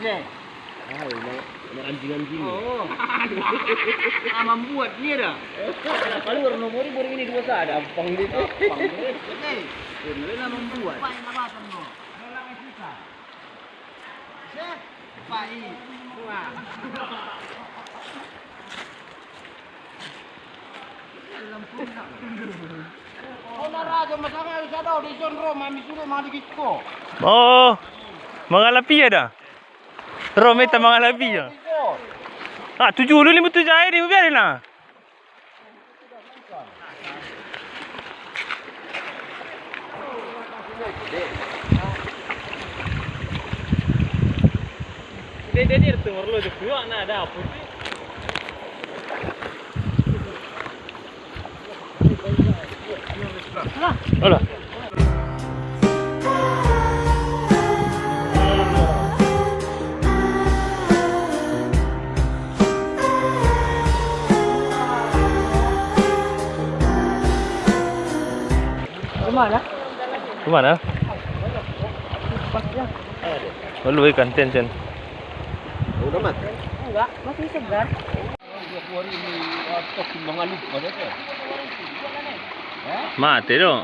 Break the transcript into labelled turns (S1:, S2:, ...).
S1: deh.
S2: Anjing-anjing.
S1: Oh. Membuat ni dah.
S2: Kalau baru nomor ini dua sah ada ampang gitu.
S1: Ni. Ini nak membuat. Pai nak apa kamu? Orang yang susah. Set. Pai. Wah. Oh, naraja masama isa daw di sonro mami sulo madigit ko.
S3: Oh. Mga lapi ada. Rometa mga lapi ya. Ah, 75 air ni biarin lah. Dia ni tu merlo je kuat nak ada apa sih? Alah.
S1: Kemana?
S3: Kemana? Lalu ikan ten.
S2: Udah mat.
S1: Enggak, masih segar.
S2: Hari ini stok mengalir pada tu.
S3: Mati dong.